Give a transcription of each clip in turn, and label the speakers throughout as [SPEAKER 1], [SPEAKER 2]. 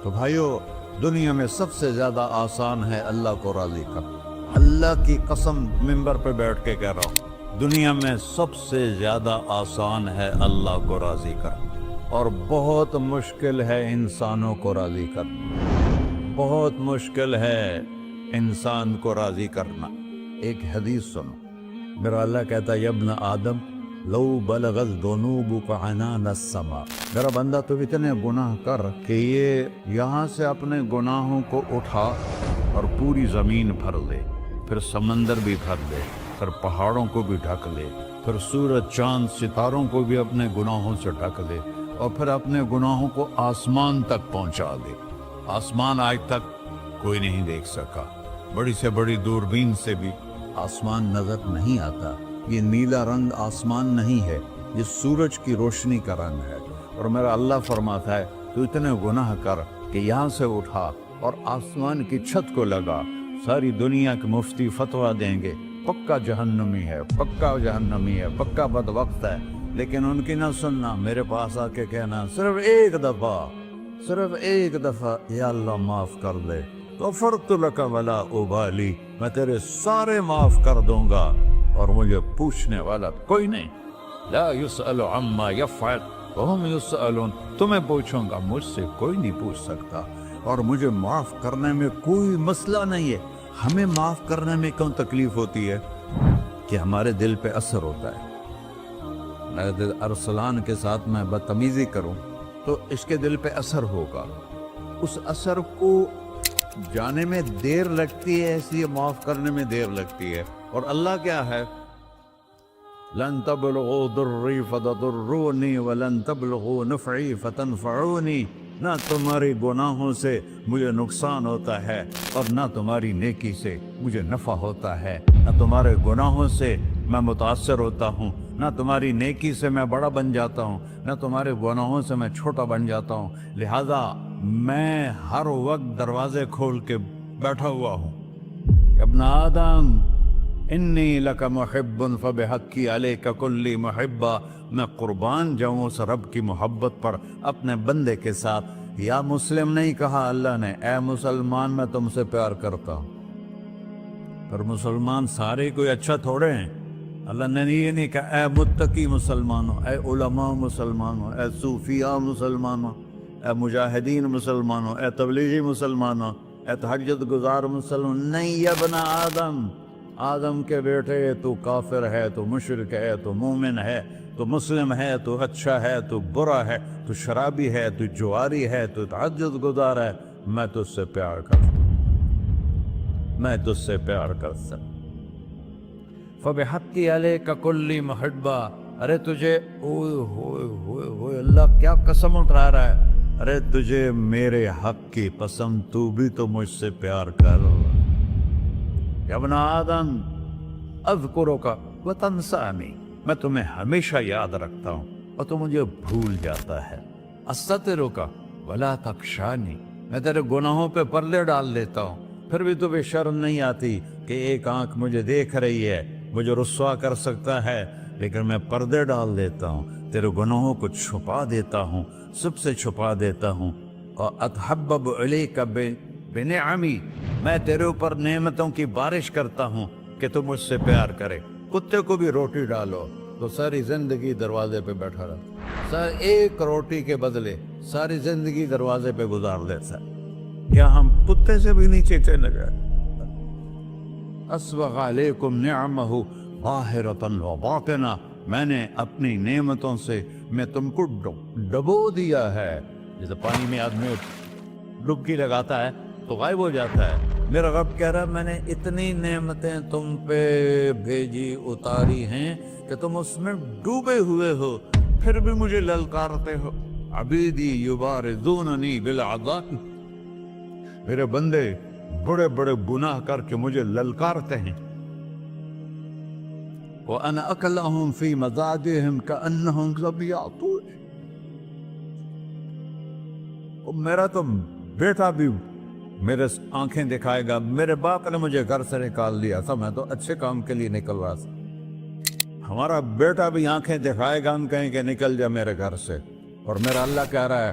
[SPEAKER 1] تو بھائیو، دنیا میں سب سے زیادہ آسان ہے اللہ کو راضی کرنا۔ اللہ کی قسم منبر پہ بیٹھ کے کہہ رہا ہوں، دنیا میں سب سے زیادہ آسان ہے اللہ کو راضی کرنا، اور بہت مشکل ہے انسانوں کو راضی کرنا۔ بہت مشکل ہے انسان کو راضی کرنا۔ ایک حدیث سنو، میرا اللہ کہتا ہے یا ابن آدم لو بلغت ذنوبک عنان السماء، میرا بندہ تو اتنے گناہ کر کہ یہ یہاں سے اپنے گناہوں کو اٹھا اور پوری زمین بھر لے، پھر سمندر بھی بھر لے، پھر پہاڑوں کو بھی ڈھک لے، پھر سورج چاند ستاروں کو بھی اپنے گناہوں سے ڈھک لے، اور پھر اپنے گناہوں کو آسمان تک پہنچا دے۔ آسمان آج تک کوئی نہیں دیکھ سکا، بڑی سے بڑی دوربین سے بھی آسمان نظر نہیں آتا۔ یہ نیلا رنگ آسمان نہیں ہے، یہ سورج کی روشنی کا رنگ ہے۔ اور میرا اللہ فرماتا ہے تو اتنے گناہ کر کہ یہاں سے اٹھا اور آسمان کی چھت کو لگا، ساری دنیا کے مفتی فتویٰ دیں گے پکا جہنمی ہے، پکا جہنمی ہے، پکا بدبخت ہے، لیکن ان کی نہ سننا، میرے پاس آ کے کہنا صرف ایک دفعہ یا اللہ معاف کر دے، غفرت لک ولا ابالی، میں تیرے سارے معاف کر دوں گا اور مجھے پوچھنے والا کوئی نہیں۔ لا یسأل عما یفعل وهم یسألون، تمہیں پوچھوں گا، مجھ سے کوئی نہیں پوچھ سکتا، اور مجھے معاف کرنے میں کوئی مسئلہ نہیں ہے۔ ہمیں معاف کرنے میں کیوں تکلیف ہوتی ہے؟ کہ ہمارے دل پہ اثر ہوتا ہے۔ میرے دل ارسلان کے ساتھ میں بدتمیزی کروں تو اس کے دل پہ اثر ہوگا، اس اثر کو جانے میں دیر لگتی ہے، اس لیے معاف کرنے میں دیر لگتی ہے۔ اور اللہ کیا ہے؟ لن تبلغوا ضرری فتضرونی ولن تبلغوا نفعی فتنفعونی، نہ تمہاری گناہوں سے مجھے نقصان ہوتا ہے اور نہ تمہاری نیکی سے مجھے نفع ہوتا ہے۔ نہ تمہارے گناہوں سے میں متاثر ہوتا ہوں، نہ تمہاری نیکی سے میں بڑا بن جاتا ہوں، نہ تمہارے گناہوں سے میں چھوٹا بن جاتا ہوں۔ لہذا میں ہر وقت دروازے کھول کے بیٹھا ہوا ہوں۔ ابن آدم انی لک محب فبحقی علیک کلی محبہ، میں قربان جاؤں اس رب کی محبت پر اپنے بندے کے ساتھ۔ یا مسلم نہیں کہا اللہ نے، اے مسلمان میں تم سے پیار کرتا ہوں۔ پر مسلمان سارے کوئی اچھا تھوڑے ہیں۔ اللہ نے یہ نہیں کہا اے متقی مسلمانوں، اے علماء مسلمانوں، اے صوفیاء مسلمانوں، اے مجاہدین مسلمانوں، اے تبلیغی مسلمانوں، اے تہجد گزار مسلمان، نہیں یا ابن آدم، آدم کے بیٹے، تو کافر ہے، تو مشرک ہے، تو مومن ہے، تو مسلم ہے، تو اچھا ہے، تو برا ہے، تو شرابی ہے، تو جواری ہے، تو تہجد گزار ہے، میں تجھ سے پیار کرتا ہوں، میں تجھ سے پیار کرتا ہوں۔ فبحقی علیک کلی محبہ، ارے تجھے اوئے ہوئے ہوئے ہوئے، اللہ کیا قسم اٹھا رہا ہے، ارے تجھے میرے حق کی قسم، تو بھی تو مجھ سے پیار کر۔ یا ابن آدم اذکرک وتنسانی، میں تمہیں ہمیشہ یاد رکھتا ہوں اور تو مجھے بھول جاتا ہے۔ استترک ولا تخشانی، میں تیرے گناہوں پہ پردے ڈال دیتا ہوں، پھر بھی تمہیں شرم نہیں آتی کہ ایک آنکھ مجھے دیکھ رہی ہے، مجھے رسوا کر سکتا ہے، لیکن میں پردے ڈال دیتا ہوں، تیرے گناہوں کو چھپا دیتا ہوں، سب سے چھپا دیتا ہوں۔ اور اتحبب علیک بنعمی، میں تیرے اوپر نعمتوں کی بارش کرتا ہوں کہ تو مجھ سے پیار کرے۔ کتے کو بھی روٹی ڈالو تو ساری زندگی دروازے پہ بیٹھا رہتا، ایک روٹی کے بدلے ساری زندگی دروازے پہ گزار دیتا ہے۔ کیا ہم کتے سے بھی نیچے چلے گئے؟ اسبغ علیکم نعمہ ظاہرۃ و باطنہ، میں نے اپنی نعمتوں سے میں تم کو ڈبو دیا ہے۔ جیسے پانی میں آدمی ڈبکی لگاتا ہے تو غائب ہو جاتا ہے، میرا رب کہہ رہا ہے میں نے اتنی نعمتیں تم پہ بھیجی، اتاری ہیں کہ تم اس میں ڈوبے ہوئے ہو، پھر بھی مجھے للکارتے ہو۔ عبیدی یبارزوننی بالعذاب، میرے بندے بڑے بڑے گناہ کر کے مجھے للکارتے ہیں۔ وَأَنَا أَكْلَهُمْ فِي مَزَاجِهِمْ كَأَنَّهُمْ ظَبِيَّةٌ، میرا تو بیٹا بھی میرے آنکھیں دکھائے گا، میرے باپ نے مجھے گھر سے نکال دیا تھا، میں تو اچھے کام کے لیے نکل رہا تھا، ہمارا بیٹا بھی آنکھیں دکھائے گا، ہم کہیں کہ نکل جا میرے گھر سے۔ اور میرا اللہ کہہ رہا ہے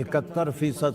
[SPEAKER 1] 71%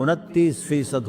[SPEAKER 1] 29%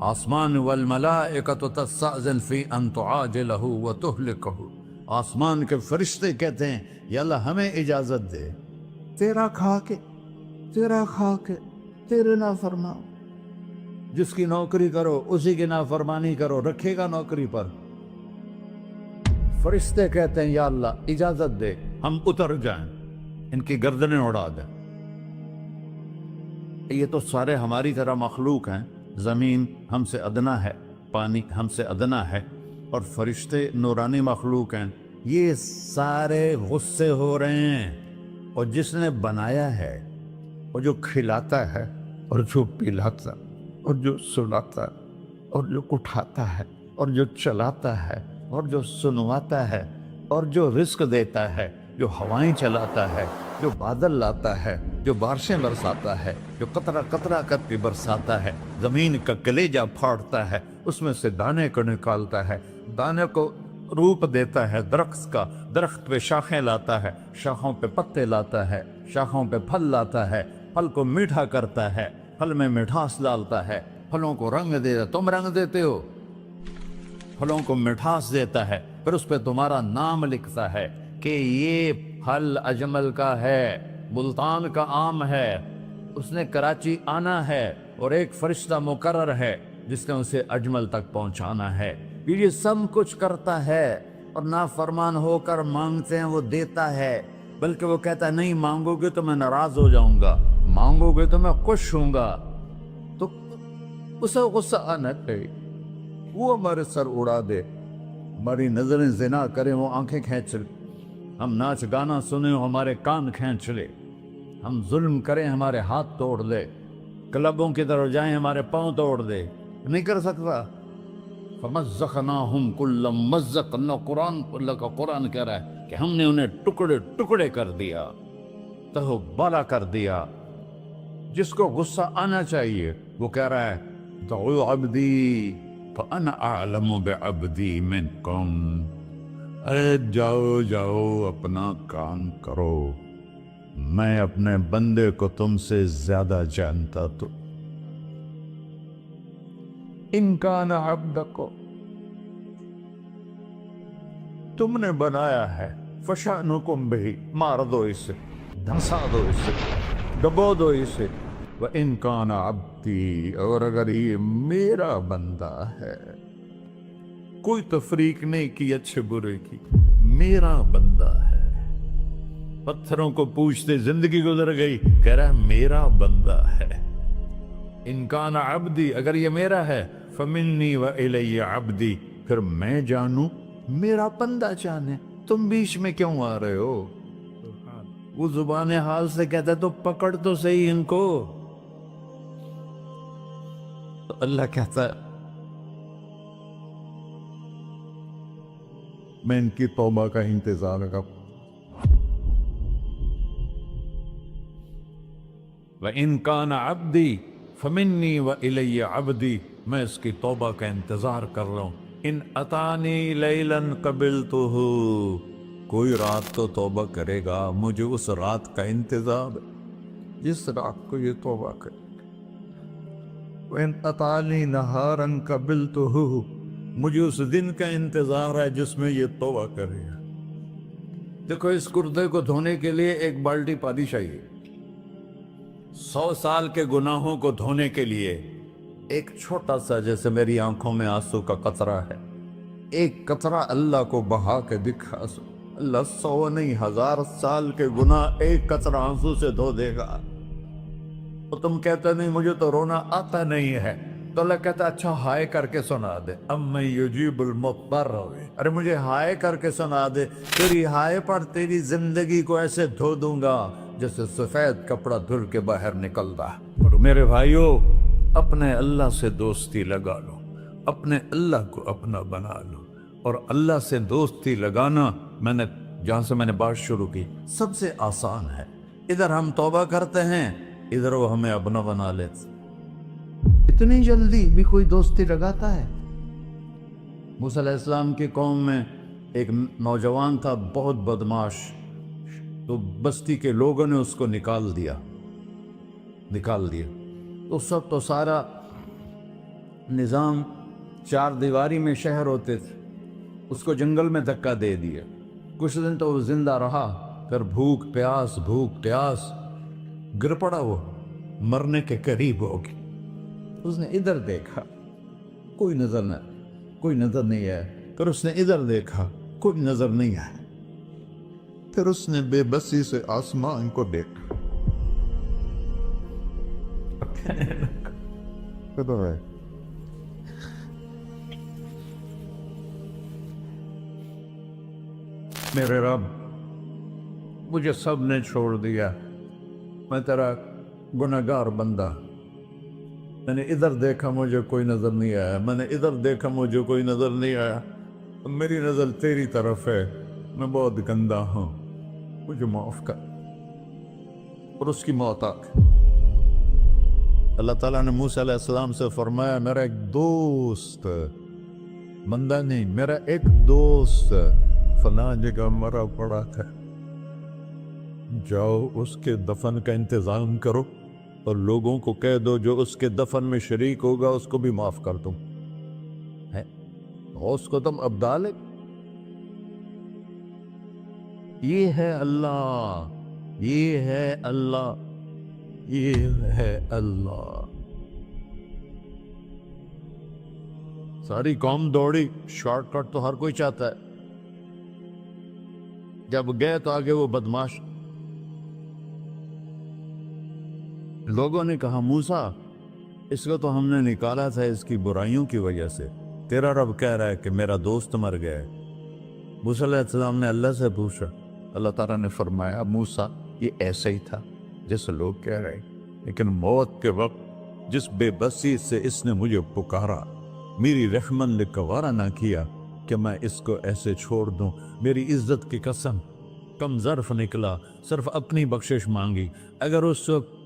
[SPEAKER 1] آسمان والملائکۃ تستأذن فی ان تعاجلہ وتہلکہ، آسمان کے فرشتے کہتے ہیں یا اللہ ہمیں اجازت دے تیرا کھا کے تیرے نافرمان، جس کی نوکری کرو اسی کی نافرمانی کرو، رکھے گا نوکری پر؟ فرشتے کہتے ہیں یا اللہ اجازت دے ہم اتر جائیں، ان کی گردنیں اڑا دیں۔ یہ تو سارے ہماری طرح مخلوق ہیں، زمین ہم سے ادنا ہے، پانی ہم سے ادنا ہے، اور فرشتے نورانی مخلوق ہیں، یہ سارے غصے ہو رہے ہیں۔ اور جس نے بنایا ہے، اور جو کھلاتا ہے، اور جو پلاتا، اور جو سلاتا، اور جو اٹھاتا ہے، اور جو چلاتا ہے، اور جو سنواتا ہے، اور جو رزق دیتا ہے، جو ہوائیں چلاتا ہے، جو بادل لاتا ہے، جو بارشیں برساتا ہے، جو قطرہ قطرہ کر کے برساتا ہے، زمین کا کلیجہ پھاڑتا ہے، اس میں سے دانے کو نکالتا ہے، دانے کو روپ دیتا ہے درخت کا، درخت پہ شاخیں لاتا ہے، شاخوں پہ پتے لاتا ہے، شاخوں پہ پھل لاتا ہے، پھل کو میٹھا کرتا ہے، پھل میں مٹھاس ڈالتا ہے، پھلوں کو رنگ دیتا ہے۔ تم رنگ دیتے ہو، پھلوں کو مٹھاس دیتا ہے، پھر اس پہ تمہارا نام لکھتا ہے کہ یہ پھل اجمل کا ہے، ملتان کا آم ہے، اس نے کراچی آنا ہے، اور ایک فرشتہ مقرر ہے جس نے اسے اجمل تک پہنچانا ہے۔ یہ سب کچھ کرتا ہے، اور نافرمان ہو کر مانگتے ہیں وہ دیتا ہے، بلکہ وہ کہتا ہے نہیں مانگو گے تو میں ناراض ہو جاؤں گا، مانگو گے تو میں خوش ہوں گا۔ تو اسے غصہ آنا چاہیے، وہ ہمارے سر اڑا دے، ہماری نظریں زنا کریں وہ آنکھیں کھینچ لے، ہم ناچ گانا سنیں ہمارے کان کھینچ لے، ہم ظلم کریں ہمارے ہاتھ توڑ دے، کلبوں کی طرف جائیں ہمارے پاؤں توڑ دے، نہیں کر سکتا۔ فَمَزَّقْنَاهُمْ كُلَّ مُمَزَّقٍ، اللہ کا قرآن کہہ رہا ہے کہ ہم نے انہیں ٹکڑے ٹکڑے کر دیا، تہو بالا کر دیا۔ جس کو غصہ آنا چاہیے وہ کہہ رہا ہے دعوا عبدی فَأَنَا أَعْلَمُ بِعَبْدِي مِنْكُمْ، ارے جاؤ جاؤ اپنا کام کرو، میں اپنے بندے کو تم سے زیادہ جانتا۔ تو ان کان عبدکم، تم نے بنایا ہے، فشانکم بہی، مار دو اسے، دھنسا دو اسے، ڈبو دو اسے۔ وَإِن كَانَ عَبْدِي، اور اگر یہ میرا بندہ ہے، کوئی تفریق نہیں کی اچھے برے کی، میرا بندہ ہے۔ پتھروں کو پوچھتے زندگی گزر گئی، کہہ رہا ہے میرا بندہ ہے۔ ان کان عبدی، اگر یہ میرا ہے، فمنی وإلی عبدی، پھر میں جانوں میرا بندہ جانے، تم بیچ میں کیوں آ رہے ہو؟ وہ زبان حال سے کہتا ہے تو پکڑ تو صحیح ان کو۔ تو اللہ کہتا ہے میں ان کی توبہ کا انتظار کروں۔ وَإِن كَانَ عَبْدِي فَمِنِّي وَإِلَيَّ عَبْدِي، میں اس کی توبہ کا انتظار کر رہا ہوں۔ ان اتانی لیلاً قبلتہ، کوئی رات تو توبہ کرے گا، مجھے اس رات کا انتظار ہے جس رات کو یہ توبہ کرے۔ وَإِنْ أَتَانِي نَهَارًا قَبِلْتُهُ، مجھے اس دن کا انتظار ہے جس میں یہ توبہ کرے گا۔ دیکھو اس کردے کو دھونے کے لیے ایک بالٹی پانی چاہیے، 100 سال کے گناہوں کو دھونے کے لیے ایک چھوٹا سا، جیسے میری آنکھوں میں آنسو کا قطرہ ہے، ایک قطرہ اللہ کو بہا کے دکھا، اللہ 100 نہیں 1000 سال کے گناہ ایک قطرہ آنسو سے دھو دے گا۔ تو تم کہتے نہیں مجھے تو رونا آتا نہیں ہے، تو اللہ کہتا اچھا ہائے کر کے سنا دے، اَمَّن يُجِيبُ الْمُضْطَرَّ، ارے مجھے ہائے کر کے سنا دے، تیری ہائے پر تیری زندگی کو ایسے دھو دوں گا جیسے سفید کپڑا دھل کے باہر نکلتا ہے۔ میرے بھائیو، اپنے اللہ سے دوستی لگا لو، اپنے اللہ کو اپنا بنا لو، اور اللہ سے دوستی لگانا، جہاں سے میں نے بات شروع کی، سب سے آسان ہے۔ ادھر ہم توبہ کرتے ہیں، ادھر وہ ہمیں اپنا بنا لیتے۔ اتنی جلدی بھی کوئی دوستی لگاتا ہے؟ موسیٰ علیہ السلام کی قوم میں ایک نوجوان تھا بہت بدماش، تو بستی کے لوگوں نے اس کو نکال دیا۔ تو سب تو سارا نظام 4 دیواری میں شہر ہوتے تھے، اس کو جنگل میں دھکا دے دیا، کچھ دن تو وہ زندہ رہا، پھر بھوک پیاس گر پڑا، وہ مرنے کے قریب ہو گیا۔ اس نے ادھر دیکھا، کوئی نظر نہیں آیا، پھر اس نے ادھر دیکھا، کوئی نظر نہیں آیا، پھر اس نے بے بسی سے آسمان کو دیکھا۔ میرے رب، مجھے سب نے چھوڑ دیا، میں تیرا گنہگار بندہ، میں نے ادھر دیکھا مجھے کوئی نظر نہیں آیا، میں نے ادھر دیکھا مجھے کوئی نظر نہیں آیا، میری نظر تیری طرف ہے، میں بہت گندا ہوں، مجھے معاف کر۔ اور اس کی موت آ گئی۔ اللہ تعالیٰ نے موسیٰ علیہ السلام سے فرمایا، میرا ایک دوست، بندہ نہیں، میرا ایک دوست فلاں جگہ مرا پڑا تھا، جاؤ اس کے دفن کا انتظام کرو اور لوگوں کو کہہ دو جو اس کے دفن میں شریک ہوگا اس کو بھی معاف کر دوں۔ اس کو تم ابدال ہے۔ یہ ہے اللہ، یہ ہے اللہ، یہ ہے اللہ۔ ساری قوم دوڑی، شارٹ کٹ تو ہر کوئی چاہتا ہے، جب گئے تو آگے وہ بدماش، لوگوں نے کہا موسیٰ اس کو تو ہم نے نکالا تھا اس کی برائیوں کی وجہ سے، تیرا رب کہہ رہا ہے کہ میرا دوست مر گیا ہے۔ موسیٰ علیہ السلام نے اللہ سے پوچھا، اللہ تعالیٰ نے فرمایا موسیٰ یہ ایسا ہی تھا جیسے لوگ کہہ رہے، لیکن موت کے وقت جس بے بسی سے اس نے مجھے پکارا، میری رحمن نے گوارا نہ کیا کہ میں اس کو ایسے چھوڑ دوں، میری عزت کی قسم، کم ظرف نکلا، صرف اپنی بخشش مانگی، اگر اس وقت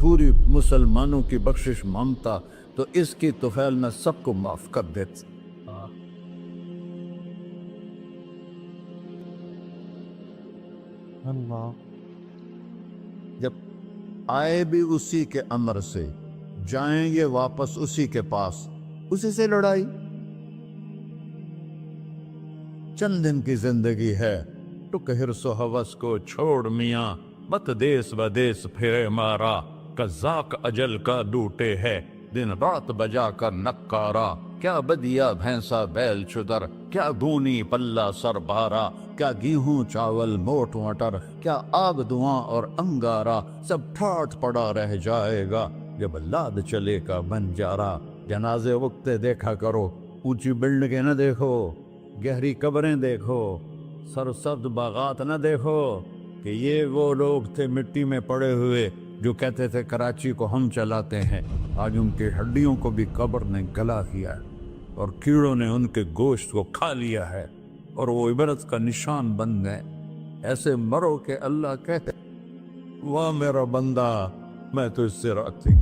[SPEAKER 1] پوری مسلمانوں کی بخشش مانگتا تو اس کی طفیل میں سب کو معاف کر دیتا۔ اللہ جب آئے بھی اسی کے امر سے، جائیں گے واپس اسی کے پاس، اسی سے لڑائی۔ چند دن کی زندگی ہے، ٹک حرص و ہوس کو چھوڑ میاں، مت دیس بدیس پھرے مارا، قذاق اجل کا ڈوٹے ہے، دن رات بجا کر نکارا، کیا بدیا بھینسا بیل چدر، کیا گونی پلہ سر بارا، کیا گیہوں چاول موٹ مٹر، کیا آگ دھواں اور انگارا، سب ٹھاٹھ پڑا رہ جائے گا جب لاد چلے کا بنجارا۔ جنازے وقتے دیکھا کرو، اونچی بلڈنگیں نہ دیکھو، گہری قبریں دیکھو، سرسبز باغات نہ دیکھو کہ یہ وہ لوگ تھے مٹی میں پڑے ہوئے جو کہتے تھے کراچی کو ہم چلاتے ہیں، آج ان کی ہڈیوں کو بھی قبر نے گلا کیا ہے اور کیڑوں نے ان کے گوشت کو کھا لیا ہے اور وہ عبرت کا نشان بن گئے۔ ایسے مرو کہ اللہ کہتے واہ میرا بندہ میں تو اس سے راضی۔